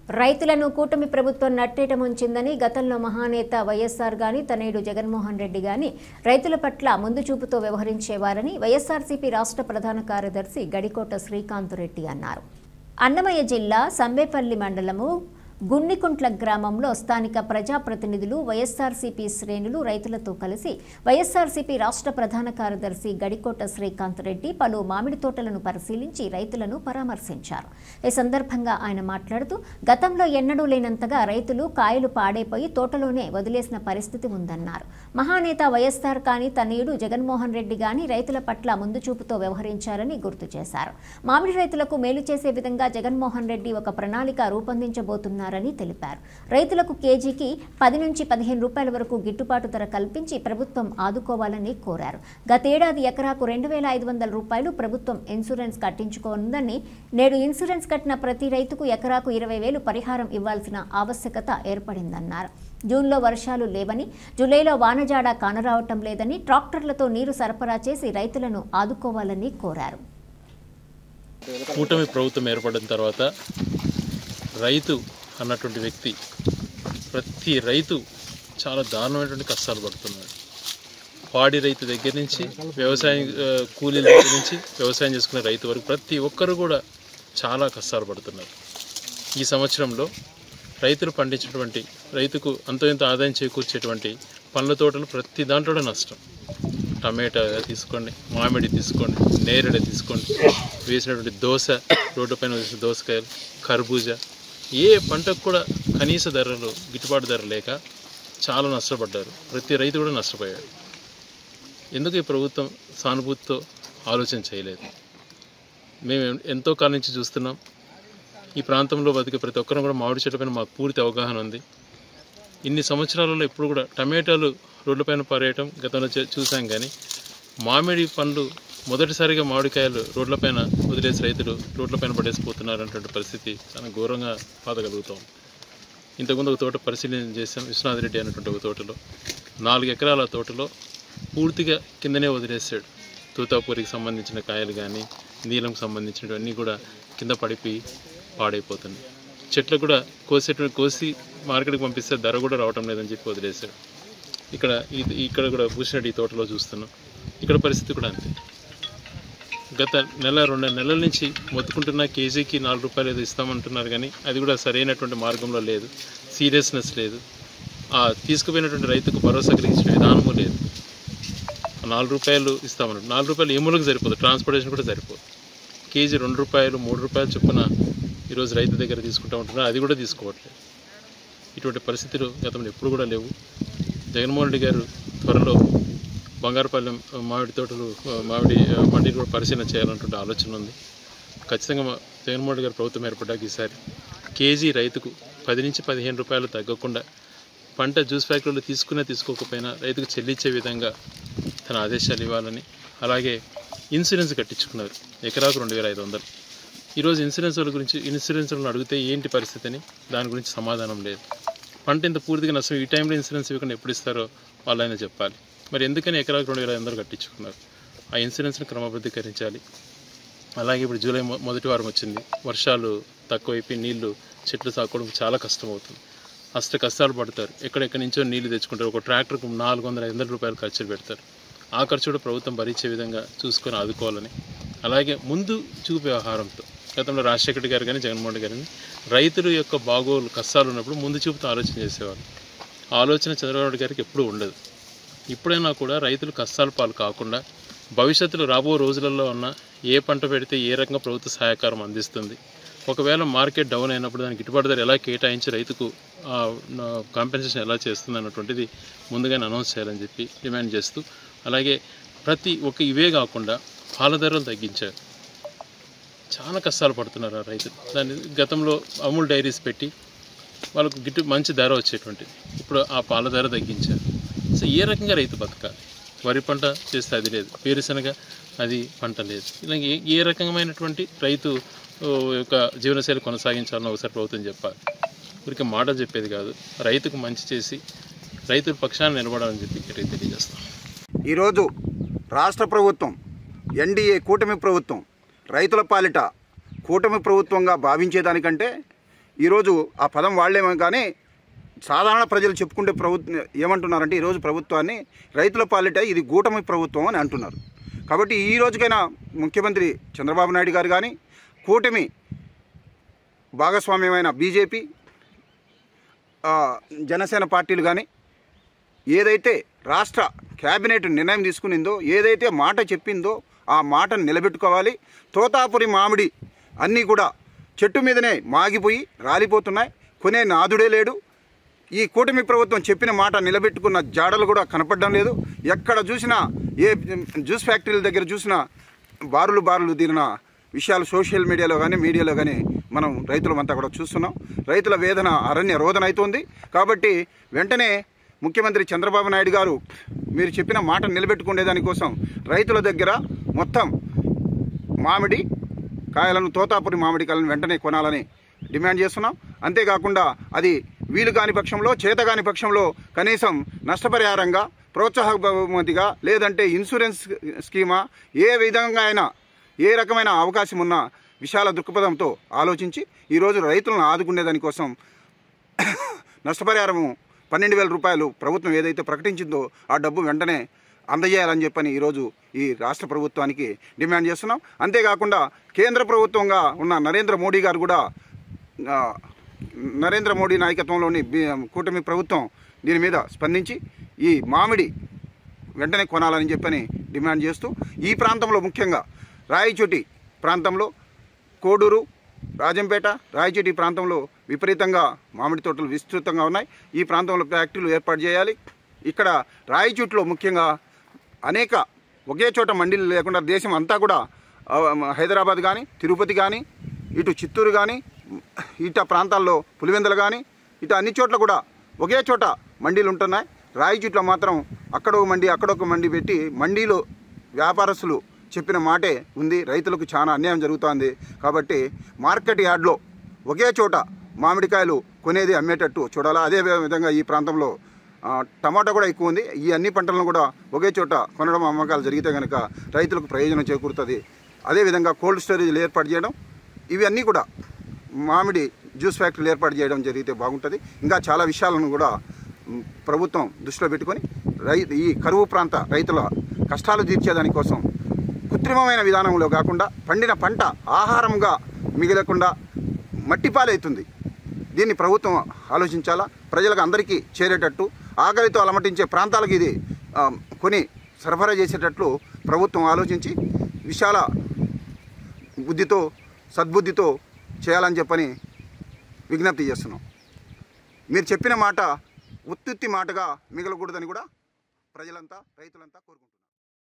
రైతులను కూటమి ప్రభుత్వం నట్టేట ముంచిందని గతంలో మహానేత వైఎస్ఆర్ గాని తనయుడు జగన్మోహన్ రెడ్డి గాని రైతుల పట్ల ముందు చూపుతో వ్యవహరించేవారని వైఎస్ఆర్సీపీ రాష్ట్ర ప్రధాన కార్యదర్శి గడికోట శ్రీకాంత్ రెడ్డి అన్నారు. అన్నమయ్య జిల్లా సంబేపల్లి మండలము గున్నికుంట్ల గ్రామంలో స్థానిక ప్రజాప్రతినిధులు వైఎస్ఆర్సీపీ శ్రేణులు రైతులతో కలిసి వైఎస్ఆర్సీపీ రాష్ట్ర ప్రధాన కార్యదర్శి గడికోట శ్రీకాంత్ రెడ్డి పలు మామిడి తోటలను పరిశీలించి రైతులను పరామర్శించారు. ఈ సందర్భంగా ఆయన మాట్లాడుతూ గతంలో ఎన్నడూ లేనంతగా రైతులు కాయలు పాడైపోయి తోటలోనే వదిలేసిన పరిస్థితి ఉందన్నారు. మహానేత వైఎస్ఆర్ కానీ తనయుడు జగన్మోహన్ రెడ్డి గాని రైతుల పట్ల ముందు చూపుతో వ్యవహరించారని గుర్తు చేశారు. మామిడి రైతులకు మేలు చేసే విధంగా జగన్మోహన్ రెడ్డి ఒక ప్రణాళిక రూపొందించబోతున్నారు తెలిపారు. రైతులకు కేజీకి 10 నుంచి 15 రూపాయల వరకు గిట్టుబాటు ధర కల్పించి ప్రభుత్వం ఆదుకోవాలని కోరారు. గతేడాది ఎకరాకు 2,500 రూపాయలు ప్రభుత్వం ఇన్సూరెన్స్ కట్టించుకోనుందని, నేడు ఇన్సూరెన్స్ కట్టిన ప్రతి రైతుకు ఎకరాకు 20,000 పరిహారం ఇవ్వాల్సిన ఆవశ్యకత ఏర్పడిందన్నారు. జూన్లో వర్షాలు లేవని, జూలైలో వానజాడ కానరావటం లేదని ట్రాక్టర్లతో నీరు సరఫరా చేసి రైతులను ఆదుకోవాలని కోరారు. కూటమి ప్రభుత్వం ఏర్పడిన తర్వాత రైతు అన్నటువంటి వ్యక్తి ప్రతి రైతు చాలా దారుణమైనటువంటి కష్టాలు పడుతున్నాడు. పాడి రైతు దగ్గర నుంచి వ్యవసాయం కూలీల దగ్గర నుంచి వ్యవసాయం చేసుకునే రైతు వరకు ప్రతి ఒక్కరు కూడా చాలా కష్టాలు పడుతున్నారు. ఈ సంవత్సరంలో రైతులు పండించినటువంటి రైతుకు అంతో ఇంత ఆదాయం చేకూర్చేటువంటి పండ్ల తోటలు ప్రతి దాంట్లో నష్టం. టమాటా తీసుకోండి, మామిడి తీసుకోండి, నేరేడ తీసుకోండి, వేసినటువంటి దోస, రోడ్డుపైన వేసిన దోసకాయలు, కర్బూజా, ఏ పంటకు కూడా కనీస ధరలు గిట్టుబాటు ధర లేక చాలా నష్టపడ్డారు. ప్రతి రైతు కూడా నష్టపోయాడు. ఎందుకు ఈ ప్రభుత్వం సానుభూతితో ఆలోచన చేయలేదు? మేము ఎంతో కాలం నుంచి చూస్తున్నాం. ఈ ప్రాంతంలో బతికే ప్రతి ఒక్కరం కూడా మామిడి చెట్లపైన మాకు పూర్తి అవగాహన ఉంది. ఇన్ని సంవత్సరాలలో ఎప్పుడు కూడా టమాటాలు రోడ్లపైన పారేయటం గతంలో చూసాం, కానీ మామిడి పండ్లు మొదటిసారిగా మామిడికాయలు రోడ్లపైన వదిలేసి రైతులు రోడ్లపైన పడేసిపోతున్నారు అనేటువంటి పరిస్థితి చాలా ఘోరంగా బాధగలుగుతాం. ఇంతకుముందు ఒక తోట పరిశీలన చేసాం. విశ్వనాథ్ రెడ్డి అనేటువంటి ఒక తోటలో 4 ఎకరాల తోటలో పూర్తిగా కిందనే వదిలేసాడు. తూతాపూరికి సంబంధించిన కాయలు కానీ నీలంకు సంబంధించినవన్నీ కూడా కింద పడిపోయి పాడైపోతుంది. చెట్లు కూడా కోసి మార్కెట్కి పంపిస్తే ధర కూడా రావటం లేదని చెప్పి వదిలేశాడు. ఇక్కడ కూడా భూషణరెడ్డి ఈ తోటలో చూస్తున్నాం. ఇక్కడ పరిస్థితి కూడా అంతే. గత 1-2 నెలల నుంచి మొత్తుకుంటున్న కేజీకి 4 రూపాయలు ఏదో ఇస్తామంటున్నారు, కానీ అది కూడా సరైనటువంటి మార్గంలో లేదు. సీరియస్నెస్ లేదు. తీసుకుపోయినటువంటి రైతుకు భరోసా కలిగించిన విధానము లేదు. 4 రూపాయలు ఇస్తామన్నారు. 4 రూపాయలు ఏములకు సరిపోదు, ట్రాన్స్పోర్టేషన్ కూడా సరిపోదు. కేజీ 2 రూపాయలు 3 రూపాయలు చొప్పున ఈరోజు రైతు దగ్గర తీసుకుంటూ ఉంటున్నారు. అది కూడా తీసుకోవట్లేదు. ఇటువంటి పరిస్థితులు గతంలో ఎప్పుడు కూడా లేవు. జగన్మోహన్ రెడ్డి గారు త్వరలో బంగారుపాలెం మామిడి తోటలు మామిడి మండీలు కూడా పరిశీలన చేయాలన్నటువంటి ఆలోచన ఉంది. ఖచ్చితంగా జగన్మోహన్ రెడ్డి గారు ప్రభుత్వం ఏర్పడ్డాక ఈసారి కేజీ రైతుకు 10 నుంచి 15 రూపాయలు తగ్గకుండా పంట జ్యూస్ ఫ్యాక్టరీలో తీసుకోకపోయినా రైతుకు చెల్లించే విధంగా తన ఆదేశాలు ఇవ్వాలని, అలాగే ఇన్సూరెన్స్ కట్టించుకున్నారు ఎకరాకు 2,500. ఈరోజు ఇన్సూరెన్స్ అడిగితే ఏంటి పరిస్థితి అని దాని గురించి సమాధానం లేదు. పంట ఇంత పూర్తిగా నష్టం, ఈ టైంలో ఇన్సూరెన్స్ ఇవ్వకుండా ఎప్పుడు ఇస్తారో వాళ్ళైనా చెప్పాలి. మరి ఎందుకని ఎకరాకు 2,500 కట్టించుకున్నారు? ఆ ఇన్సూరెన్స్ని క్రమబద్ధీకరించాలి. అలాగే ఇప్పుడు జూలై మొదటి వారం వచ్చింది. వర్షాలు తక్కువైపోయి నీళ్లు చెట్లు సాకోవడం చాలా కష్టమవుతుంది. కష్టాలు పడతారు. ఎక్కడెక్కడి నుంచో నీళ్లు తెచ్చుకుంటారు. ఒక ట్రాక్టర్కు 400-500 రూపాయలు ఖర్చులు పెడతారు. ఆ ఖర్చు కూడా ప్రభుత్వం భరించే విధంగా చూసుకొని ఆదుకోవాలని, అలాగే ముందు చూపే వ్యవహారంతో గతంలో రాజశేఖర రెడ్డి గారు కానీ జగన్మోహన్ రెడ్డి గారిని రైతుల యొక్క బాగోలు కష్టాలు ఉన్నప్పుడు ముందు చూపుతో ఆలోచన చేసేవారు. ఆలోచన చంద్రబాబు నాయుడు గారికి ఎప్పుడూ ఉండదు. ఇప్పుడైనా కూడా రైతులు కష్టాల పాలు కాకుండా భవిష్యత్తులో రాబో రోజులలో ఉన్న ఏ పంట పెడితే ఏ రకంగా ప్రభుత్వ సహాయకారం అందిస్తుంది, ఒకవేళ మార్కెట్ డౌన్ అయినప్పుడు దానికి గిట్టుబాటు ధర ఎలా కేటాయించి రైతుకు కాంపెన్సేషన్ ఎలా చేస్తుంది అన్నటువంటిది ముందుగానే అనౌన్స్ చేయాలని చెప్పి డిమాండ్ చేస్తూ, అలాగే ప్రతి ఒక్క ఇవే కాకుండా పాల ధరలు తగ్గించారు. చాలా కష్టాలు పడుతున్నారు ఆ రైతులు. దాన్ని గతంలో అమూల్ డైరీస్ పెట్టి వాళ్ళకు మంచి ధర వచ్చేటువంటిది. ఇప్పుడు ఆ పాల ధర తగ్గించారు. సో ఏ రకంగా రైతు బతకాలి? వరి పంట చేస్తే అది లేదు, వేరుశనగ అది పంట లేదు. ఇలాగే ఏ రకమైనటువంటి రైతు యొక్క జీవనశైలి కొనసాగించాలని ఒకసారి ప్రభుత్వం చెప్పాలి. ఊరికి మాటలు చెప్పేది కాదు, రైతుకు మంచి చేసి రైతుల పక్షాన్ని నిలబడాలని చెప్పి ఇక్కడ తెలియజేస్తాం. ఈరోజు రాష్ట్ర ప్రభుత్వం ఎన్డీఏ కూటమి ప్రభుత్వం రైతుల పాలిట కూటమి ప్రభుత్వంగా భావించేదానికంటే ఈరోజు ఆ పదం వాడలేమో కానీ సాధారణ ప్రజలు చెప్పుకుంటే ప్రభుత్వం ఏమంటున్నారంటే ఈరోజు ప్రభుత్వాన్ని రైతుల పాలిట ఇది కూటమి ప్రభుత్వం అని అంటున్నారు. కాబట్టి ఈ రోజుకైనా ముఖ్యమంత్రి చంద్రబాబు నాయుడు గారు కానీ కూటమి భాగస్వామ్యమైన బీజేపీ జనసేన పార్టీలు కానీ ఏదైతే రాష్ట్ర క్యాబినెట్ నిర్ణయం తీసుకునిందో, ఏదైతే మాట చెప్పిందో ఆ మాటను నిలబెట్టుకోవాలి. తోతాపురి మామిడి అన్నీ కూడా చెట్టు మీదనే మాగిపోయి రాలిపోతున్నాయి, కొనే నాదుడే లేడు. ఈ కూటమి ప్రభుత్వం చెప్పిన మాట నిలబెట్టుకున్న జాడలు కూడా కనపడడం లేదు. ఎక్కడ చూసినా ఏ జ్యూస్ ఫ్యాక్టరీల దగ్గర చూసినా బారులు తీరిన విషయాలు సోషల్ మీడియాలో కానీ మీడియాలో కానీ మనం రైతులమంతా కూడా చూస్తున్నాం. రైతుల వేదన అరణ్య రోదన అవుతుంది. కాబట్టి వెంటనే ముఖ్యమంత్రి చంద్రబాబు నాయుడు గారు మీరు చెప్పిన మాట నిలబెట్టుకునే దానికోసం రైతుల దగ్గర మొత్తం మామిడి కాయలను, తోతాపురి మామిడి కాయలను వెంటనే కొనాలని డిమాండ్ చేస్తున్నాం. అంతేకాకుండా అది వీలు కాని పక్షంలో, చేతగాని పక్షంలో కనీసం నష్టపరిహారంగా, ప్రోత్సాహక బహుమతిగా, లేదంటే ఇన్సూరెన్స్ స్కీమా, ఏ విధంగా అయినా ఏ రకమైన అవకాశం ఉన్న విశాల దృక్పథంతో ఆలోచించి ఈరోజు రైతులను ఆదుకునే దానికోసం నష్టపరిహారము 12,000 రూపాయలు ప్రభుత్వం ఏదైతే ప్రకటించిందో ఆ డబ్బు వెంటనే అందజేయాలని చెప్పని ఈరోజు ఈ రాష్ట్ర ప్రభుత్వానికి డిమాండ్ చేస్తున్నాం. అంతేకాకుండా కేంద్ర ప్రభుత్వంగా ఉన్న నరేంద్ర మోడీ గారు కూడా, నరేంద్ర మోడీ నాయకత్వంలోని కూటమి ప్రభుత్వం దీని మీద స్పందించి ఈ మామిడి వెంటనే కొనాలని చెప్పని డిమాండ్ చేస్తూ, ఈ ప్రాంతంలో ముఖ్యంగా రాయచోటి ప్రాంతంలో, కోడూరు, రాజంపేట, రాయచోటి ప్రాంతంలో విపరీతంగా మామిడి తోటలు విస్తృతంగా ఉన్నాయి. ఈ ప్రాంతంలో ఫ్యాక్టరీలు ఏర్పాటు చేయాలి. ఇక్కడ రాయచోటిలో ముఖ్యంగా అనేక ఒకే చోట మండీలు లేకుండా దేశం అంతా కూడా హైదరాబాద్ కానీ, తిరుపతి కానీ, ఇటు చిత్తూరు కానీ, ఇటు ప్రాంతాల్లో పులివెందులు కానీ, ఇటు అన్ని చోట్ల కూడా ఒకే చోట మండీలు ఉంటున్నాయి. రాయచోటిలో మాత్రం అక్కడొక మండి అక్కడొక మండి పెట్టి మండీలు వ్యాపారస్తులు చెప్పిన మాటే ఉంది. రైతులకు చాలా అన్యాయం జరుగుతోంది. కాబట్టి మార్కెట్ యార్డ్లో ఒకే చోట మామిడికాయలు కొనేది అమ్మేటట్టు చూడాలా. అదే విధంగా ఈ ప్రాంతంలో టమాటా కూడా ఎక్కువ ఉంది. ఈ అన్ని పంటలను కూడా ఒకే చోట కొనడం, అమ్మకాలు జరిగితే కనుక రైతులకు ప్రయోజనం చేకూరుతుంది. అదేవిధంగా కోల్డ్ స్టోరేజ్లు ఏర్పాటు చేయడం, ఇవి అన్నీ కూడా మామిడి జ్యూస్ ఫ్యాక్టరీలు ఏర్పాటు చేయడం జరిగితే బాగుంటుంది. ఇంకా చాలా విషయాలను కూడా ప్రభుత్వం దృష్టిలో పెట్టుకొని ఈ కరువు ప్రాంత రైతుల కష్టాలు తీర్చేదానికోసం కృత్రిమమైన విధానంలో కాకుండా పండిన పంట ఆహారంగా మిగలకుండా మట్టిపాలవుతుంది. దీన్ని ప్రభుత్వం ఆలోచించాలా. ప్రజలకు అందరికీ చేరేటట్టు, ఆకలితో అలమటించే ప్రాంతాలకు ఇది కొని సరఫరా చేసేటట్లు ప్రభుత్వం ఆలోచించి విశాల బుద్ధితో, సద్బుద్ధితో చేయాలని చెప్పని విజ్ఞప్తి చేస్తున్నాం. మీరు చెప్పిన మాట ఉత్తుత్తి మాటగా మిగలకూడదని కూడా ప్రజలంతా, రైతులంతా కోరుకుంటున్నారు.